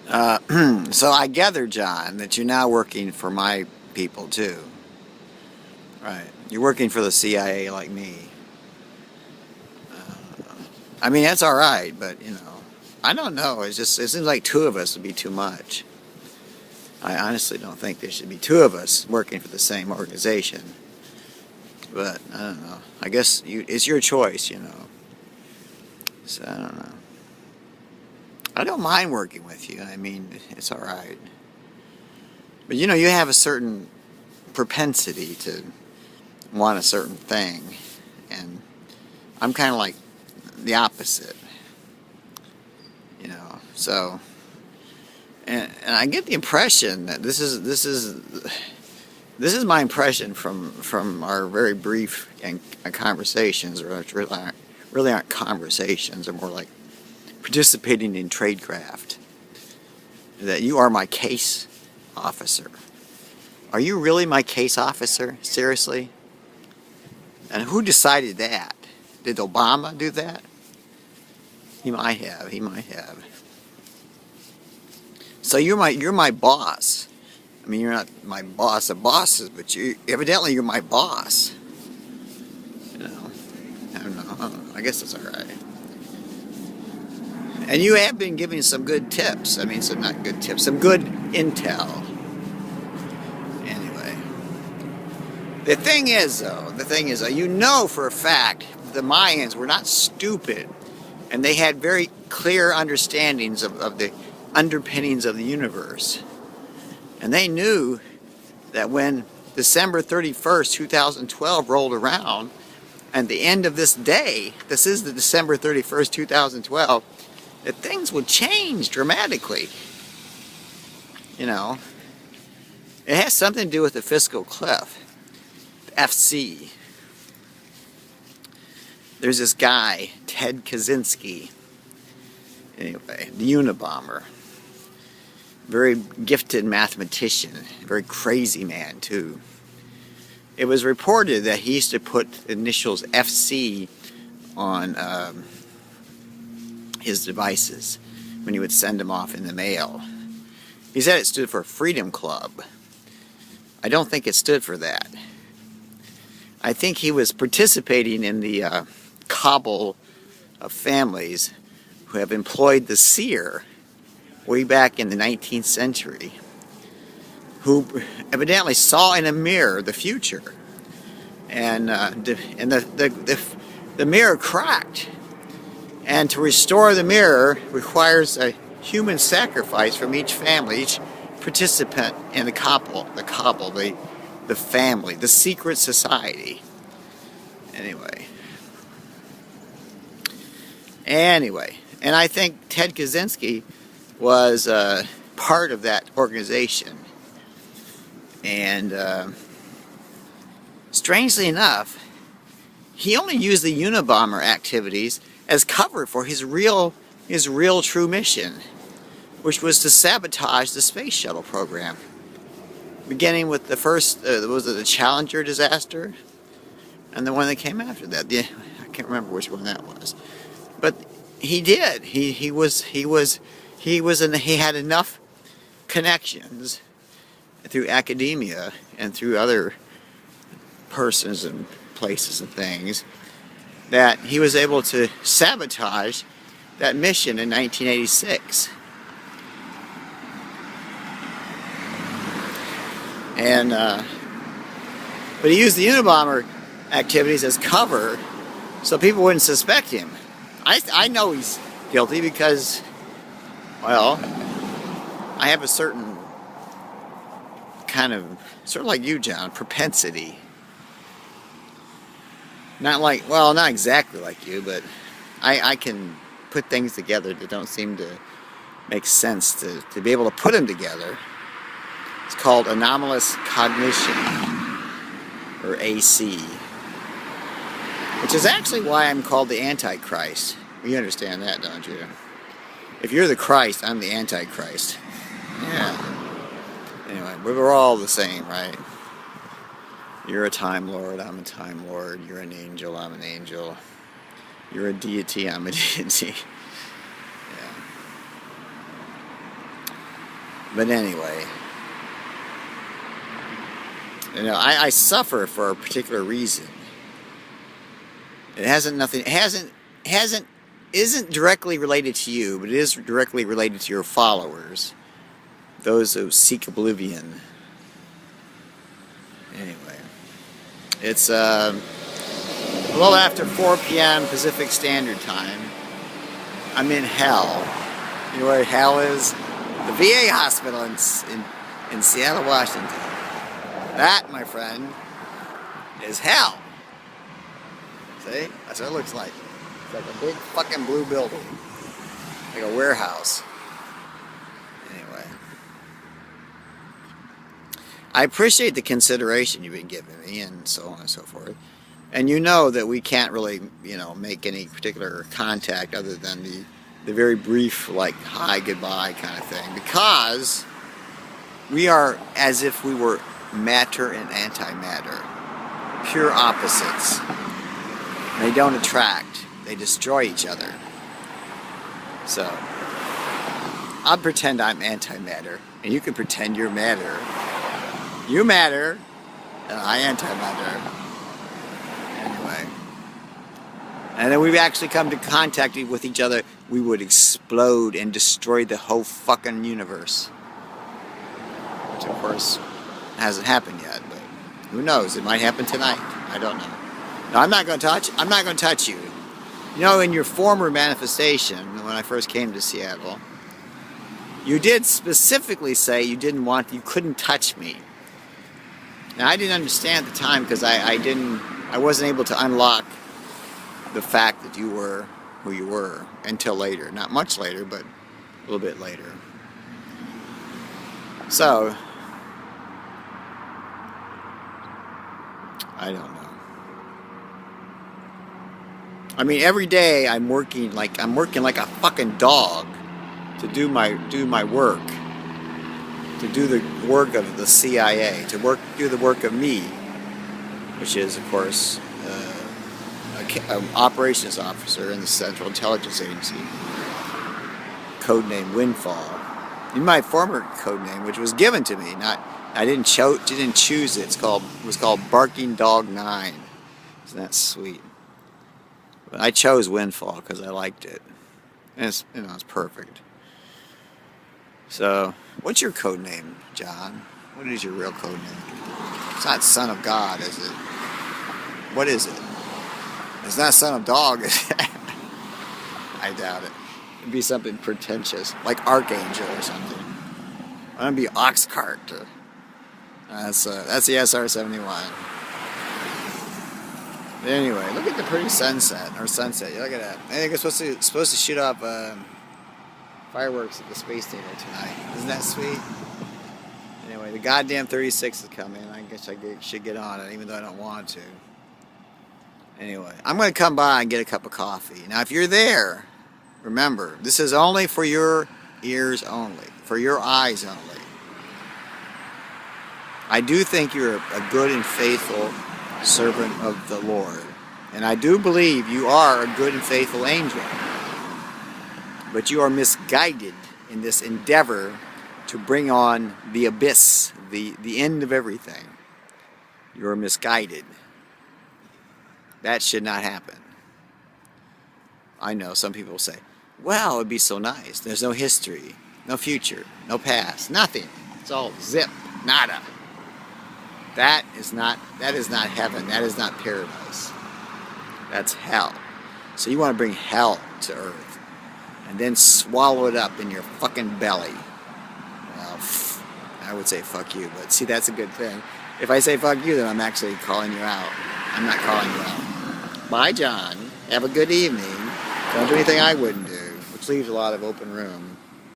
So I gather, John, that you're now working for my people too. Right. You're working for the CIA like me. I mean, that's all right, but I don't know. It seems like two of us would be too much. I honestly don't think there should be two of us working for the same organization. But I don't know. I guess it's your choice. So I don't know. I don't mind working with you. I mean, it's all right. But you have a certain propensity to want a certain thing, and I'm kind of like the opposite. So and I get the impression that this is my impression from our very brief conversations, or which really aren't conversations. They're more like participating in tradecraft. That you are my case officer. Are you really my case officer? Seriously? And who decided that? Did Obama do that? He might have. So you're my boss. I mean, you're not my boss of bosses, but evidently you're my boss. I don't know. I guess that's all right. And you have been giving some good tips. I mean, some not good tips, some good intel. Anyway, the thing is, though, you know for a fact the Mayans were not stupid, and they had very clear understandings of the underpinnings of the universe. And they knew that when December 31st, 2012 rolled around, and the end of this day, this is the December 31st, 2012, that things would change dramatically. It has something to do with the fiscal cliff, the FC. There's this guy, Ted Kaczynski, anyway, the Unabomber. Very gifted mathematician, very crazy man too. It was reported that he used to put initials FC on his devices when he would send them off in the mail. He said it stood for Freedom Club. I don't think it stood for that. I think he was participating in the cabal of families who have employed the seer way back in the 19th century, who evidently saw in a mirror the future, and the mirror cracked, and to restore the mirror requires a human sacrifice from each family, each participant in the cabal, the family, the secret society. Anyway, and I think Ted Kaczynski was part of that organization. And strangely enough, he only used the Unabomber activities as cover for his real true mission, which was to sabotage the space shuttle program. Beginning with the first, was it the Challenger disaster? And the one that came after that. I can't remember which one that was. But he did. He had enough connections through academia and through other persons and places and things that he was able to sabotage that mission in 1986. And but he used the Unabomber activities as cover so people wouldn't suspect him. I know he's guilty because, well, I have a certain kind of, sort of like you, John, propensity. Not exactly like you, but I can put things together that don't seem to make sense to be able to put them together. It's called anomalous cognition, or AC. Which is actually why I'm called the Antichrist. You understand that, don't you? If you're the Christ, I'm the Antichrist. Yeah. Anyway, we're all the same, right? You're a Time Lord, I'm a Time Lord. You're an angel, I'm an angel. You're a deity, I'm a deity. Yeah. But anyway, you know, I suffer for a particular reason. It isn't directly related to you, but it is directly related to your followers, those who seek oblivion. Anyway, it's a little after 4 p.m. Pacific Standard Time. I'm in hell. You know where hell is? The VA hospital in Seattle, Washington. That, my friend, is hell. See? That's what it looks like. It's like a big fucking blue building. Like a warehouse. Anyway. I appreciate the consideration you've been giving me and so on and so forth. And you know that we can't really, you know, make any particular contact other than the very brief, like, hi, goodbye kind of thing. Because we are as if we were matter and antimatter. Pure opposites. They don't attract. They destroy each other. So, I'll pretend I'm antimatter, and you can pretend you're matter. You matter, and I antimatter. Anyway. And then we've actually come to contact with each other, we would explode and destroy the whole fucking universe. Which, of course, hasn't happened yet, but who knows? It might happen tonight. I don't know. No, I'm not going to touch you. You know, in your former manifestation, when I first came to Seattle, you did specifically say you couldn't touch me. Now, I didn't understand at the time because I wasn't able to unlock the fact that you were who you were until later. Not much later, but a little bit later. So, I don't know. I mean, every day I'm working like a fucking dog to do my work, to do the work of the CIA, do the work of me, which is, of course, an operations officer in the Central Intelligence Agency, codename Windfall. In my former codename, which was given to me, I didn't choose it. It was called Barking Dog 9. Isn't that sweet? But I chose Windfall because I liked it. And it's perfect. So, what's your code name, John? What is your real code name? It's not Son of God, is it? What is it? It's not Son of Dog, is it? I doubt it. It'd be something pretentious, like Archangel or something. I'm gonna be Oxcart. That's the SR-71. But anyway, look at the pretty sunset. Look at that. I think it's supposed to shoot off fireworks at the space station tonight. Isn't that sweet? Anyway, the goddamn 36 is coming. I guess I should get on it, even though I don't want to. Anyway, I'm going to come by and get a cup of coffee. Now, if you're there, remember, this is only for your ears only, for your eyes only. I do think you're a good and faithful servant of the Lord. And I do believe you are a good and faithful angel. But you are misguided in this endeavor to bring on the abyss, the end of everything. You are misguided. That should not happen. I know some people say, well, it'd be so nice. There's no history, no future, no past, nothing. It's all zip, nada. That is not heaven. That is not paradise. That's hell. So you want to bring hell to earth and then swallow it up in your fucking belly. Well, I would say fuck you, but see, that's a good thing. If I say fuck you, then I'm actually calling you out. I'm not calling you out. Bye, John. Have a good evening. Don't do anything I wouldn't do, which leaves a lot of open room.